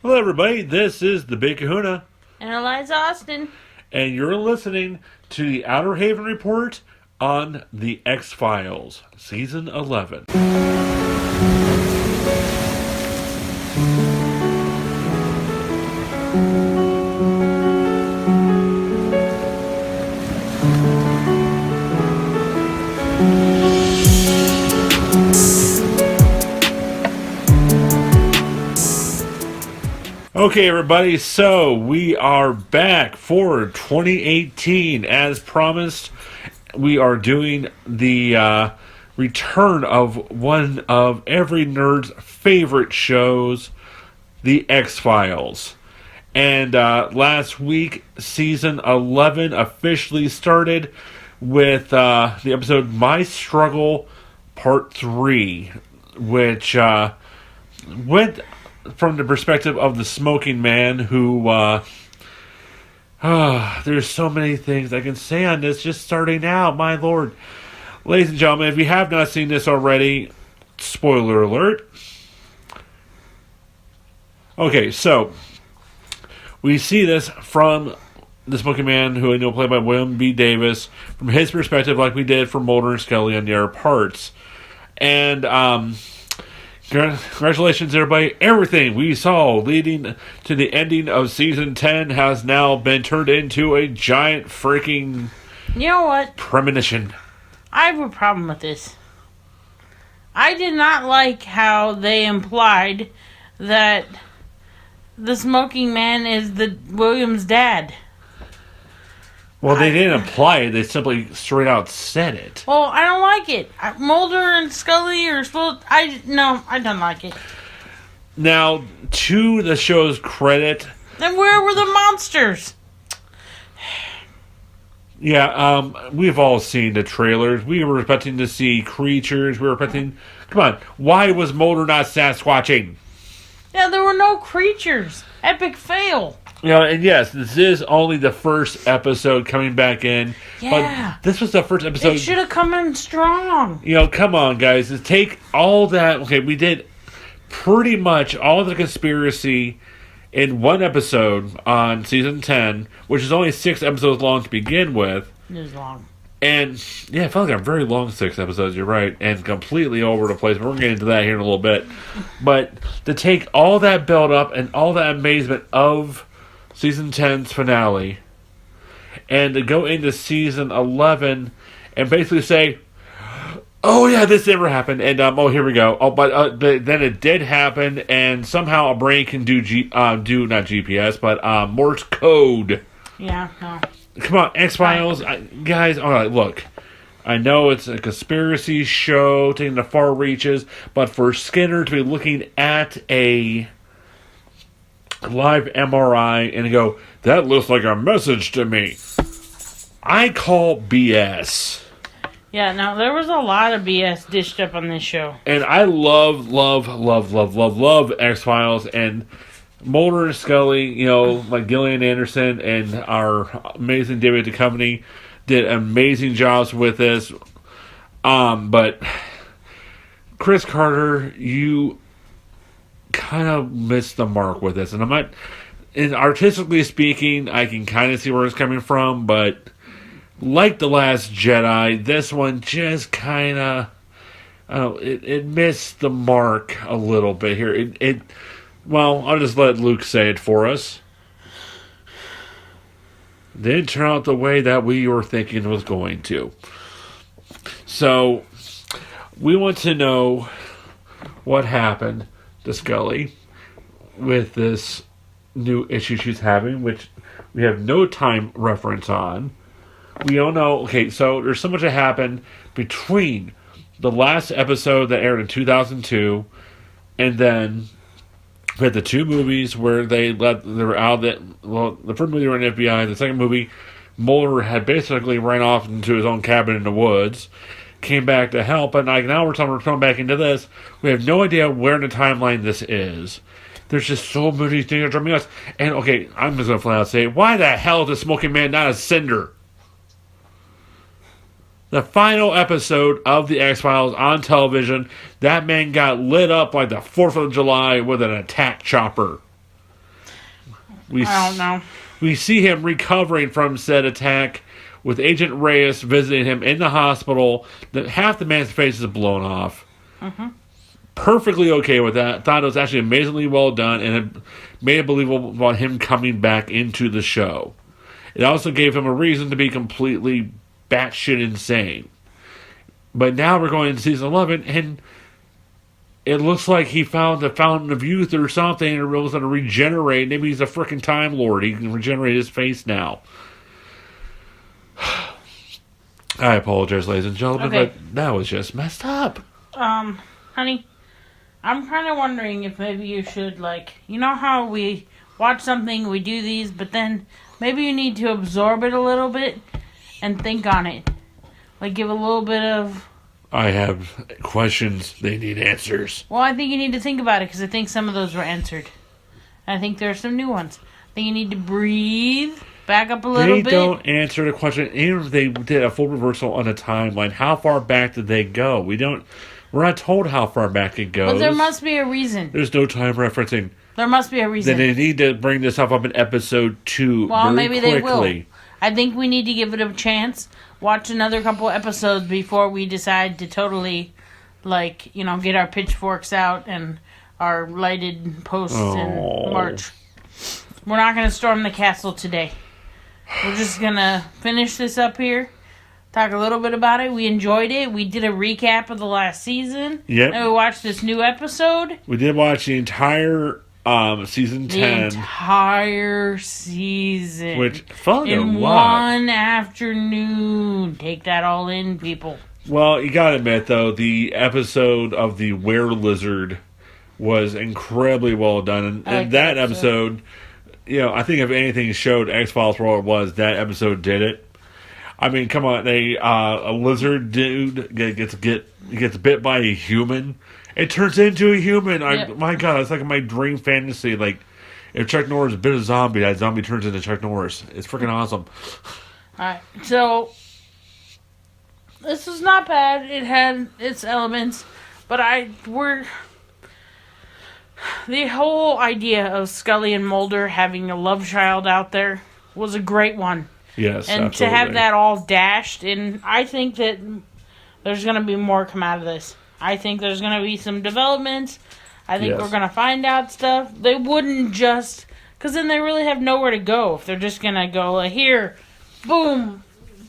Hello, everybody. This is the Big Kahuna, And Eliza Austin. and you're listening to the Outer Haven Report on The X-Files, Season 11. Okay, everybody, so we are back for 2018. As promised, we are doing the return of one of every nerd's favorite shows, The X-Files. And last week, Season 11 officially started with the episode My Struggle Part 3, which went from the perspective of the smoking man who, there's so many things I can say on this just starting out, my lord. Ladies and gentlemen, if you have not seen this already, spoiler alert. Okay, so, we see this from the smoking man, who I know played by William B. Davis, from his perspective like we did for Mulder and Scully on the other parts. And, congratulations, everybody. Everything we saw leading to the ending of Season 10 has now been turned into a giant freaking... You know what? Premonition. I have a problem with this. I did not like how they implied that the smoking man is the William's dad. Well, they didn't imply it. They simply straight out said it. Well, I don't like it. Mulder and Scully are supposed... I don't like it. Now, to the show's credit... Then where were the monsters? Yeah, we've all seen the trailers. We were expecting to see creatures. We were expecting... Come on, why was Mulder not Sasquatching? Yeah, there were no creatures. Epic fail. You know, and yes, this is only the first episode coming back in. Yeah. But this was the first episode. It should have come in strong. You know, come on, guys. Just take all that. Okay, we did pretty much all the conspiracy in one episode on Season 10, which is only 6 episodes long to begin with. It was long. And, yeah, it felt like a very long 6 episodes, you're right, and completely over the place. But we're going to get into that here in a little bit. But to take all that build up and all that amazement of Season 10's finale, and to go into Season 11 and basically say, oh yeah, this never happened, and oh, here we go. Oh, but then it did happen, and somehow a brain can do not GPS, but Morse code. Yeah, no. Come on, X-Files, guys. All right, look. I know it's a conspiracy show taking the far reaches, but for Skinner to be looking at a live MRI and go, that looks like a message to me, I call BS. Yeah, no, there was a lot of BS dished up on this show. And I love X-Files, and Mulder and Scully, you know, like Gillian Anderson and our amazing David Duchovny did amazing jobs with this. But Chris Carter, you kind of missed the mark with this. And I'm not, and artistically speaking, I can kind of see where it's coming from, but like The Last Jedi, this one just kind of, it missed the mark a little bit here. Well, I'll just let Luke say it for us. It didn't turn out the way that we were thinking it was going to. So, we want to know what happened to Scully with this new issue she's having, which we have no time reference on. We don't know. Okay, so there's so much that happened between the last episode that aired in 2002 and then we had the 2 movies where they were out that, well, the first movie they were in FBI, the second movie, Mulder had basically ran off into his own cabin in the woods, came back to help, and like now we're coming back into this. We have no idea where in the timeline this is. There's just so many things that are driving us. And okay, I'm just going to flat out say, why the hell is the smoking man not a cinder? The final episode of The X-Files on television, that man got lit up like the 4th of July with an attack chopper. I don't know. We see him recovering from said attack with Agent Reyes visiting him in the hospital. Half the man's face is blown off. Mm-hmm. Perfectly okay with that. Thought it was actually amazingly well done, and it made it believable about him coming back into the show. It also gave him a reason to be completely batshit insane. But now we're going into season 11, and it looks like he found a fountain of youth or something, and was going to regenerate. Maybe he's a freaking Time Lord. He can regenerate his face now. I apologize, ladies and gentlemen, but that was just messed up. Honey, I'm kind of wondering if maybe you should, like, you know how we watch something, we do these, but then maybe you need to absorb it a little bit and think on it. Like, give a little bit of... I have questions. They need answers. Well, I think you need to think about it, because I think some of those were answered. And I think there are some new ones. I think you need to breathe, back up a little bit. They don't answer the question. Even if they did a full reversal on a timeline, how far back did they go? We're not told how far back it goes. But there must be a reason. There's no time referencing. There must be a reason. Then they need to bring this up in episode 2 well, very maybe quickly. they will. I think we need to give it a chance. Watch another couple episodes before we decide to totally, like, you know, get our pitchforks out and our lighted posts and march. We're not going to storm the castle today. We're just going to finish this up here. Talk a little bit about it. We enjoyed it. We did a recap of the last season. Yep. And we watched this new episode. We did watch the entire season 10. The entire season. Which felt in a lot. one afternoon. Take that all in, people. Well, you gotta admit, though, the episode of the were-lizard was incredibly well done. And that episode, you know, I think if anything showed X-Files for what it was, that episode did it. I mean, come on, a lizard dude gets bit by a human. It turns into a human. Yep. My God, it's like my dream fantasy. Like, if Chuck Norris bit a zombie, that zombie turns into Chuck Norris. It's freaking awesome. Alright, so this was not bad. It had its elements, but the whole idea of Scully and Mulder having a love child out there was a great one. Yes, and absolutely. to have that all dashed, and I think that there's going to be more come out of this. I think there's going to be some developments. I think we're going to find out stuff. They wouldn't just... Because then they really have nowhere to go. If they're just going to go, like, here, boom,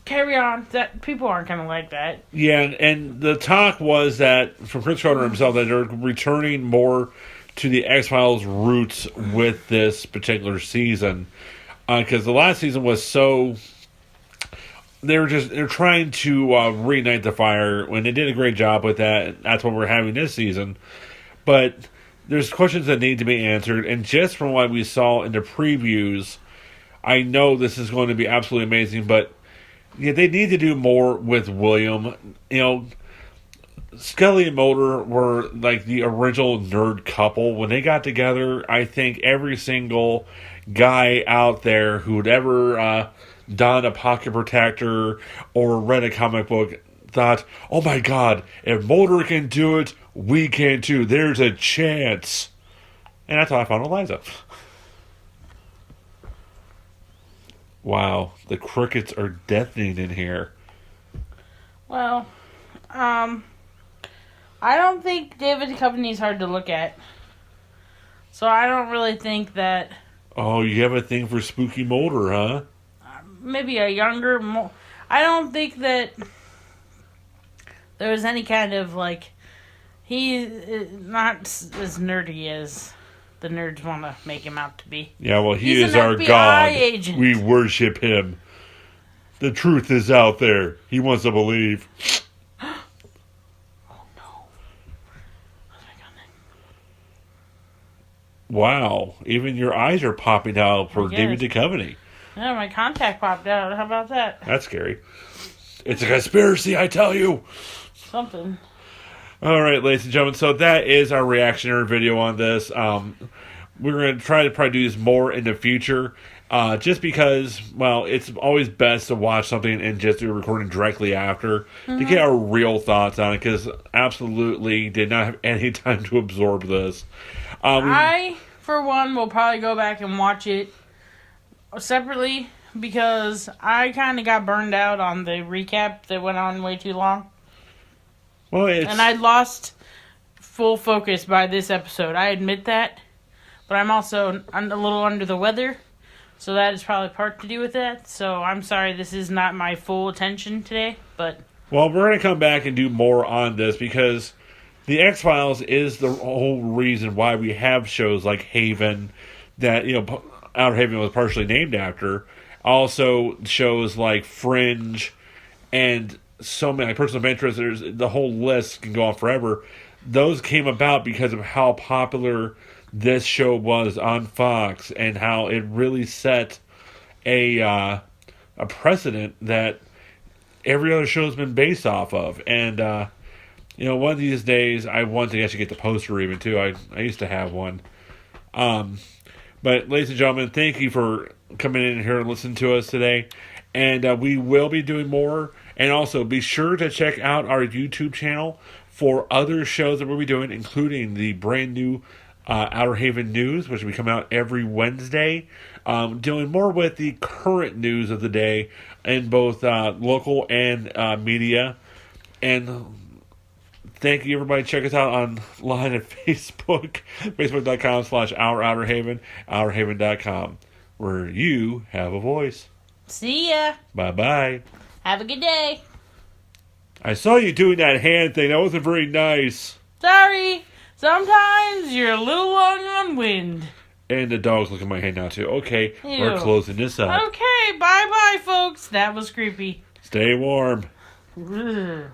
carry on. That people aren't going to like that. Yeah, and the talk was that, from Chris Schroeder himself, that they're returning more to the X-Files roots with this particular season. Because the last season was so... They're trying to reignite the fire when they did a great job with that. That's what we're having this season. But there's questions that need to be answered. And just from what we saw in the previews, I know this is going to be absolutely amazing. But yeah, they need to do more with William. You know, Scully and Mulder were like the original nerd couple. When they got together, I think every single guy out there who'd ever... done a pocket protector or read a comic book thought, oh my God, if Mulder can do it, we can too. There's a chance. And that's how I found Eliza. Wow, the crickets are deafening in here. Well, I don't think David Duchovny's hard to look at. So I don't really think that... Oh, you have a thing for spooky Mulder, huh? Maybe a younger... I don't think that there was any kind of, like... He's not as nerdy as the nerds want to make him out to be. Yeah, well, he He's is an our FBI God. agent. We worship him. The truth is out there. He wants to believe. Oh, no. What's my God? Wow. Even your eyes are popping out for David Duchovny. Yeah, my contact popped out. How about that? That's scary. It's a conspiracy, I tell you. Something. All right, ladies and gentlemen. So that is our reactionary video on this. We're going to try to probably do this more in the future. Just because, well, it's always best to watch something and just do a recording directly after to get our real thoughts on it. Because absolutely did not have any time to absorb this. I, for one, will probably go back and watch it separately because I kind of got burned out on the recap that went on way too long. Well, and I lost full focus by this episode. I admit that. But I'm also a little under the weather. So that is probably part to do with that. So I'm sorry this is not my full attention today. But well, we're going to come back and do more on this because the X-Files is the whole reason why we have shows like Haven that, Outer Haven was partially named after. Also shows like Fringe and so many like Person of Interest. The whole list can go on forever. Those came about because of how popular this show was on Fox and how it really set a precedent that every other show has been based off of. And, one of these days I want to actually get the poster even too. I used to have one. But ladies and gentlemen, thank you for coming in here and listening to us today. And we will be doing more. And also be sure to check out our YouTube channel for other shows that we'll be doing, including the brand new Outer Haven News, which will be coming out every Wednesday, dealing more with the current news of the day in both local and media. And thank you, everybody. Check us out online at Facebook, facebook.com/OurOuterHaven, OurHaven.com, where you have a voice. See ya. Bye-bye. Have a good day. I saw you doing that hand thing. That wasn't very nice. Sorry. Sometimes you're a little long on wind. And the dog's looking at my hand now, too. Okay, Ew. We're closing this up. Okay, bye-bye, folks. That was creepy. Stay warm. Ugh.